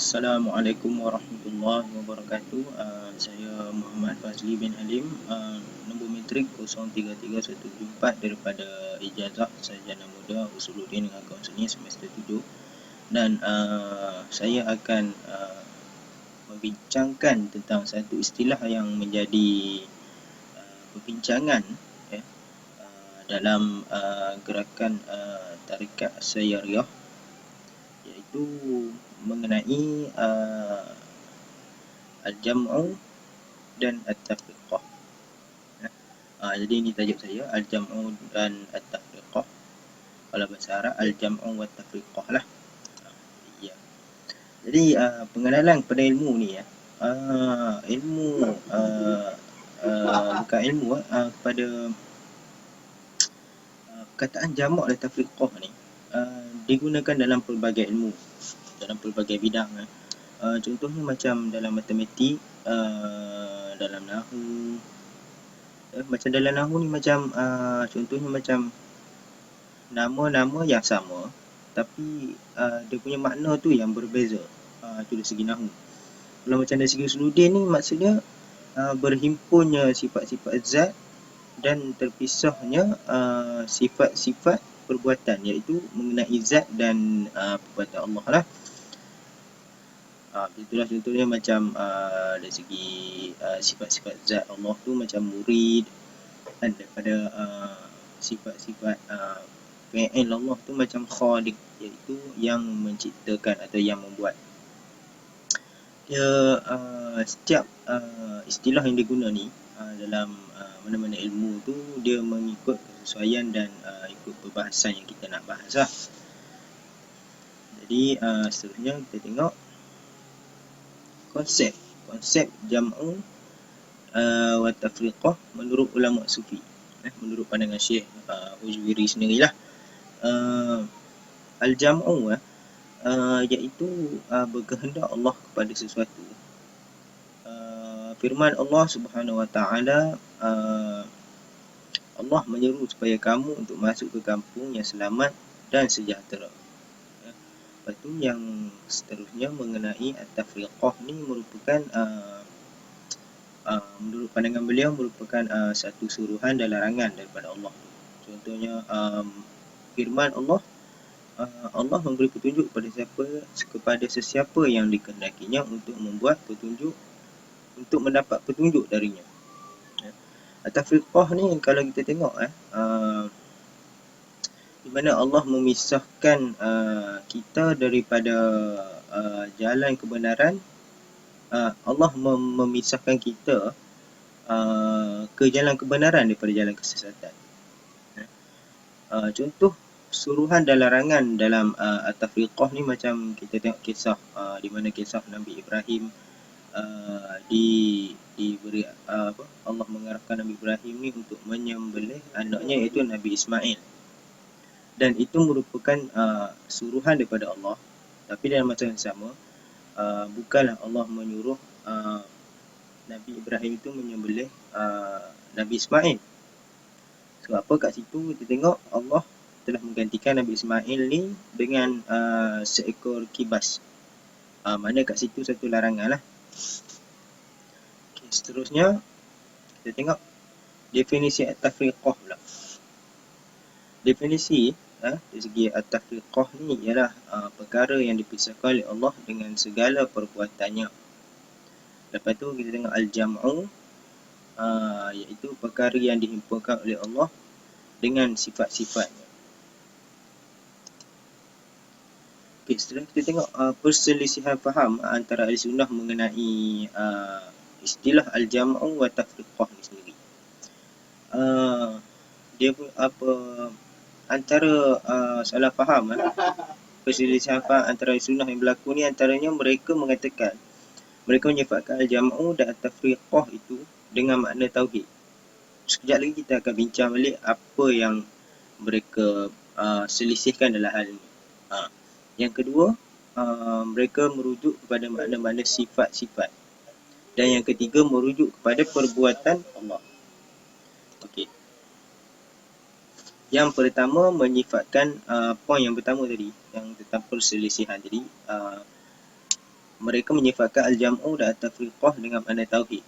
Assalamualaikum warahmatullahi wabarakatuh. Saya Muhammad Fazli bin Halim, nombor metrik 033174 daripada Ijazah Sarjana Muda Usuluddin dengan Kaunseling semester 7, dan saya akan membincangkan tentang satu istilah yang menjadi perbincangan dalam gerakan tarikat Sayyariyah, iaitu mengenai al-jam'u dan at-tafriqah. Jadi ini tajuk saya, al-jam'u dan at-tafriqah. Kalau bahasa Arab, al-jam'u wa at-tafriqah lah. Ya. Jadi pengenalan pada ilmu ni ilmu bukan ilmu kepada perkataan jamak dan tafriqah ni digunakan dalam pelbagai ilmu, dalam pelbagai bidang. Contohnya macam dalam matematik, dalam nahu. Macam dalam nahu ni macam contohnya macam nama-nama yang sama tapi dia punya makna tu yang berbeza. Itu dari segi nahu. Kalau macam dari segi usuluddin ni maksudnya berhimpunnya sifat-sifat zat dan terpisahnya sifat-sifat perbuatan, iaitu mengenai zat dan perbuatan Allah lah. Itulah contohnya macam dari segi sifat-sifat zat Allah tu macam murid, dan daripada sifat-sifat fi'il Allah tu macam khaliq, iaitu yang menciptakan atau yang membuat. Setiap istilah yang diguna ni dalam mana-mana ilmu tu dia mengikut kesesuaian dan ikut perbahasan yang kita nak bahas lah. Jadi seterusnya kita tengok konsep jam'u wa tafriqah menurut ulama sufi, menurut pandangan Syekh Ujwiri sendirilah. Al-jam'u iaitu berkehendak Allah kepada sesuatu. Firman Allah Subhanahu wa taala, Allah menyeru supaya kamu untuk masuk ke kampung yang selamat dan sejahtera. Lepas tu yang seterusnya mengenai at-tafriqah ni merupakan menurut pandangan beliau merupakan satu suruhan dan larangan daripada Allah. Contohnya firman Allah, Allah memberi petunjuk kepada sesiapa yang dikehendakinya untuk membuat petunjuk, untuk mendapat petunjuk darinya. At-tafriqah ni kalau kita tengok di mana Allah memisahkan kita daripada jalan kebenaran. Allah memisahkan kita ke jalan kebenaran daripada jalan kesesatan. Contoh suruhan dan larangan dalam at-tafriqah ni macam kita tengok kisah di mana kisah Nabi Ibrahim diberi Allah mengarahkan Nabi Ibrahim ni untuk menyembelih anaknya, iaitu Nabi Ismail. Dan itu merupakan suruhan daripada Allah, tapi dalam masa yang sama bukanlah Allah menyuruh Nabi Ibrahim itu menyembelih Nabi Ismail. Sebab apa? Kat situ kita tengok Allah telah menggantikan Nabi Ismail ni dengan seekor kibas. Mana kat situ satu larangan lah. Okay, seterusnya kita tengok definisi at-tafriqah pula. Definisi dari segi at-tafriqah ni ialah perkara yang dipisahkan oleh Allah dengan segala perbuatannya. Lepas tu kita tengok al-jam'u, iaitu perkara yang dihimpunkan oleh Allah dengan sifat-sifatnya. Okay, setelah kita tengok perselisihan faham antara ahli sunnah mengenai istilah al-jam'u wa tafriqah ni sendiri. Dia antara salah faham perselisihan faham antara ahli sunnah yang berlaku ni, antaranya mereka mengatakan, mereka menyifatkan al-jam'u dan at-tafriqah itu dengan makna tauhid. Sekejap lagi kita akan bincang balik apa yang mereka selisihkan dalam hal ini. Yang kedua, mereka merujuk kepada makna-makna sifat-sifat. Dan yang ketiga, merujuk kepada perbuatan Allah. Okey. Yang pertama menyifatkan poin yang pertama tadi, yang tentang perselisihan tadi, mereka menyifatkan al-jam'u dan at-tafriqah dengan makna tauhid,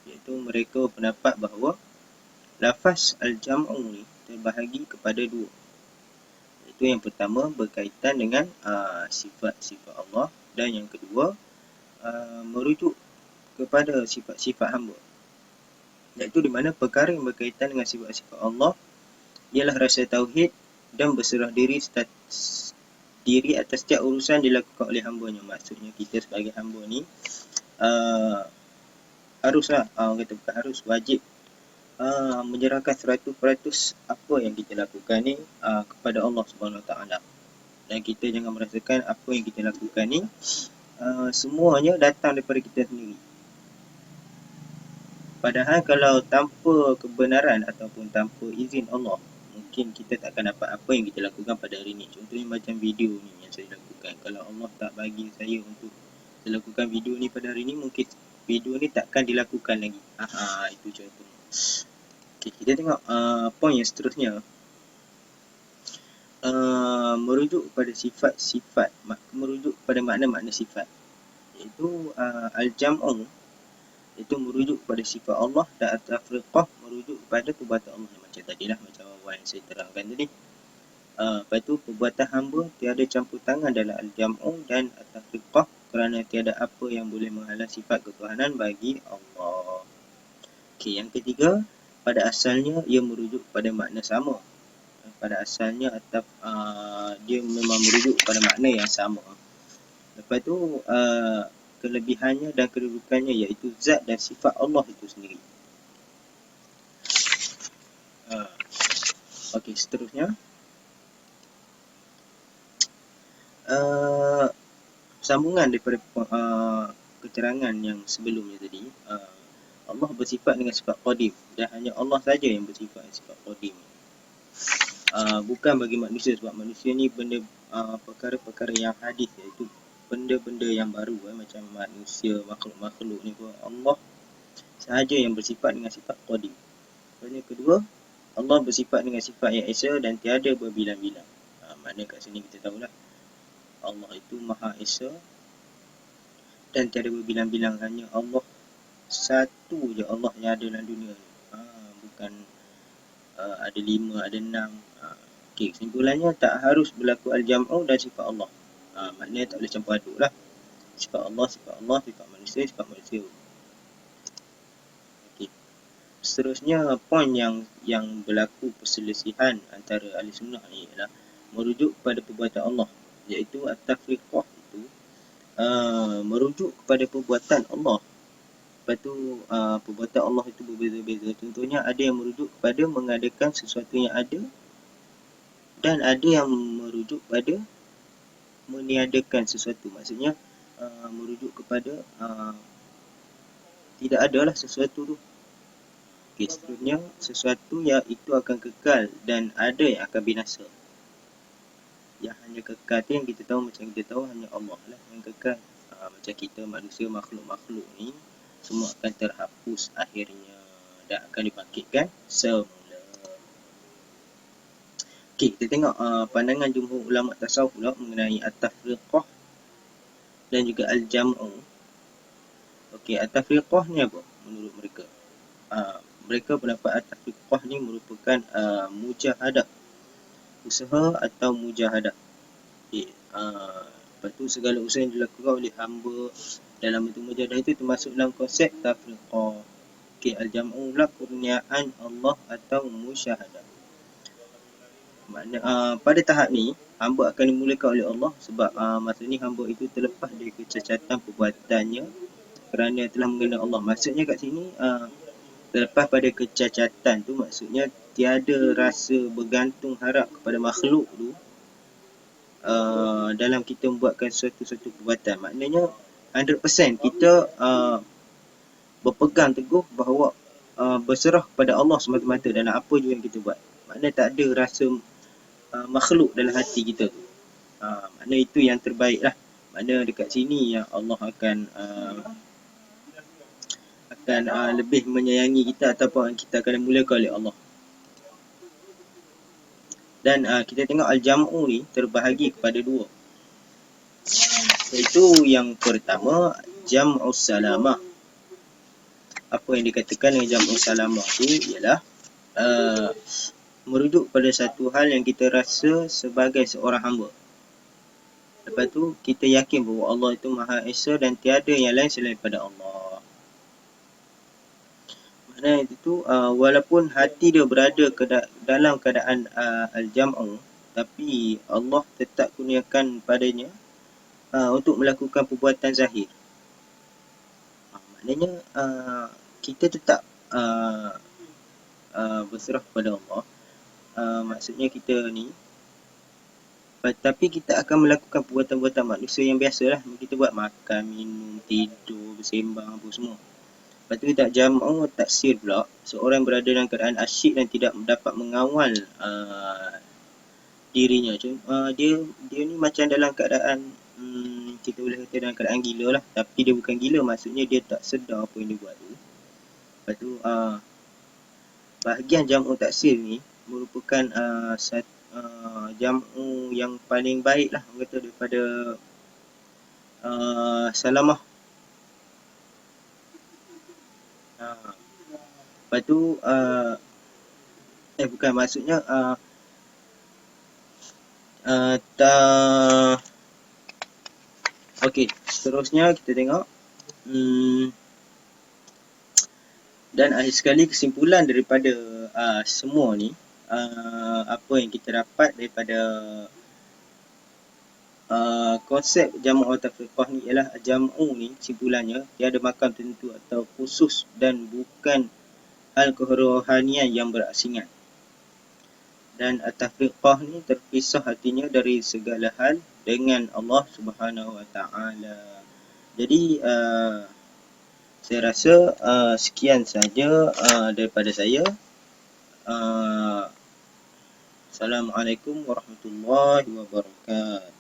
iaitu mereka pendapat bahawa lafaz al-jam'u ni terbahagi kepada dua. Itu yang pertama berkaitan dengan sifat-sifat Allah, dan yang kedua merujuk kepada sifat-sifat hamba, iaitu di mana perkara yang berkaitan dengan sifat-sifat Allah ialah rasa tauhid dan berserah diri atas setiap urusan dilakukan oleh hambanya. Maksudnya kita sebagai hamba ni haruslah, orang kata bukan harus, wajib menyerahkan 100% apa yang kita lakukan ni kepada Allah Subhanahu Wa Taala. Dan kita jangan merasakan apa yang kita lakukan ni semuanya datang daripada kita sendiri. Padahal kalau tanpa kebenaran ataupun tanpa izin Allah, mungkin kita tak akan dapat apa yang kita lakukan pada hari ni. Contohnya macam video ni yang saya lakukan. Kalau Allah tak bagi saya untuk lakukan video ni pada hari ni, mungkin video ni takkan dilakukan lagi. Itu contoh. Okay, kita tengok poin yang seterusnya. Merujuk kepada sifat-sifat, merujuk kepada makna-makna sifat, iaitu al-jam'u itu merujuk kepada sifat Allah, dan at-tafriqah merujuk kepada perbuatan Allah, macam tadilah, macam awal yang saya terangkan tadi. Lepas tu perbuatan hamba tiada campur tangan dalam al-jam'u dan at-tafriqah, kerana tiada apa yang boleh menghalang sifat ketuhanan bagi Allah. Okey, yang ketiga, pada asalnya ia merujuk kepada makna sama. Pada asalnya dia memang merujuk kepada makna yang sama. Lepas tu kelebihannya dan kedudukannya, iaitu zat dan sifat Allah itu sendiri. Okey, seterusnya sambungan daripada keterangan yang sebelumnya tadi. Allah bersifat dengan sifat qadim, dan hanya Allah saja yang bersifat dengan sifat qadim. Bukan bagi manusia, sebab manusia ni benda perkara-perkara yang hadis, iaitu benda-benda yang baru, macam manusia, makhluk-makhluk ni pun Allah sahaja yang bersifat dengan sifat qadim. Yang kedua, Allah bersifat dengan sifat yang esa dan tiada berbilang-bilang. Makna kat sini kita tahulah Allah itu Maha Esa dan tiada berbilang-bilang. Hanya Allah satu je Allah yang ada dalam dunia ni. Bukan ada 5, ada 6. Okey, kesimpulannya tak harus berlaku al-jam'u dan sifat Allah. Maknanya tak boleh campur aduk lah. Sifat Allah, sifat manusia, sifat manusia. Okey. Seterusnya, poin yang berlaku perselisihan antara ahli sunnah ni ialah merujuk kepada perbuatan Allah, iaitu at-tafriqah itu merujuk kepada perbuatan Allah. Lepas tu perbuatan Allah itu berbeza-beza. Contohnya ada yang merujuk kepada mengadakan sesuatu yang ada, dan ada yang merujuk kepada meniadakan sesuatu. Maksudnya merujuk kepada tidak adalah sesuatu tu. Okay, seterusnya sesuatu yang itu akan kekal dan ada yang akan binasa. Yang hanya kekal tu yang kita tahu, macam kita tahu hanya Allah lah yang kekal. Macam kita manusia, makhluk-makhluk ni semua akan terhapus akhirnya dan akan dibangkitkan semula. Okey, kita tengok pandangan jumhur ulama tasawuf pula mengenai at-tafriqah dan juga al-jam'u. Okey, at-tafriqah ni apa menurut mereka? Mereka pendapat at-tafriqah ni merupakan mujahadah, usaha atau mujahadah. Okey, lepas tu segala usaha yang dilakukan oleh hamba dalam bentuk mujahadah itu termasuk dalam konsep tafriqah. Okey, al-jam'u lah kurniaan Allah atau musyahadah. Makna pada tahap ni hamba akan dimulakan oleh Allah, sebab masa ni hamba itu terlepas dari kecacatan perbuatannya kerana telah mengenal Allah. Maksudnya kat sini terlepas pada kecacatan tu, maksudnya tiada rasa bergantung harap kepada makhluk tu dalam kita membuatkan suatu perbuatan. Maknanya 100% kita berpegang teguh bahawa berserah kepada Allah semata-mata dalam apa juga yang kita buat. Maknanya tak ada rasa makhluk dalam hati kita tu. Maknanya itu yang terbaik lah. Maknanya dekat sini yang Allah akan lebih menyayangi kita, ataupun kita akan dimulakan oleh Allah. Dan kita tengok al-jam'u ni terbahagi kepada dua. Iaitu yang pertama, jam'us salamah. Apa yang dikatakan dengan jam'us salamah tu ialah merujuk pada satu hal yang kita rasa sebagai seorang hamba. Lepas tu kita yakin bahawa Allah itu Maha Esa dan tiada yang lain selain pada Allah. Maknanya itu walaupun hati dia berada dalam keadaan al-jam'u, tapi Allah tetap kurniakan padanya untuk melakukan perbuatan zahir. Maknanya kita tetap berserah kepada Allah. Maksudnya kita ni, tapi kita akan melakukan perbuatan-perbuatan manusia yang biasalah. Kita buat makan, minum, tidur, bersembang, apa semua. Lepas tu tak jam'u taksir pula. Seorang berada dalam keadaan asyik dan tidak dapat mengawal dirinya. Dia ni macam dalam keadaan kita boleh kata dalam keadaan gila lah. Tapi dia bukan gila, maksudnya dia tak sedar apa yang dia buat tu. Lepas tu bahagian jam'u taksir ni merupakan jam'u yang paling baik lah kata daripada salamah. Lepas tu bukan, maksudnya okey, seterusnya kita tengok dan akhir sekali kesimpulan daripada semua ni, apa yang kita dapat daripada konsep jam'u tafriqah ni ialah jam'u ni kesimpulannya tiada makam tertentu atau khusus dan bukan hal kerohanian yang berasingan. Dan at-tafriqah ni terpisah artinya dari segala hal dengan Allah Subhanahu Wa Taala. Jadi saya rasa sekian saja daripada saya. Assalamualaikum warahmatullahi wabarakatuh.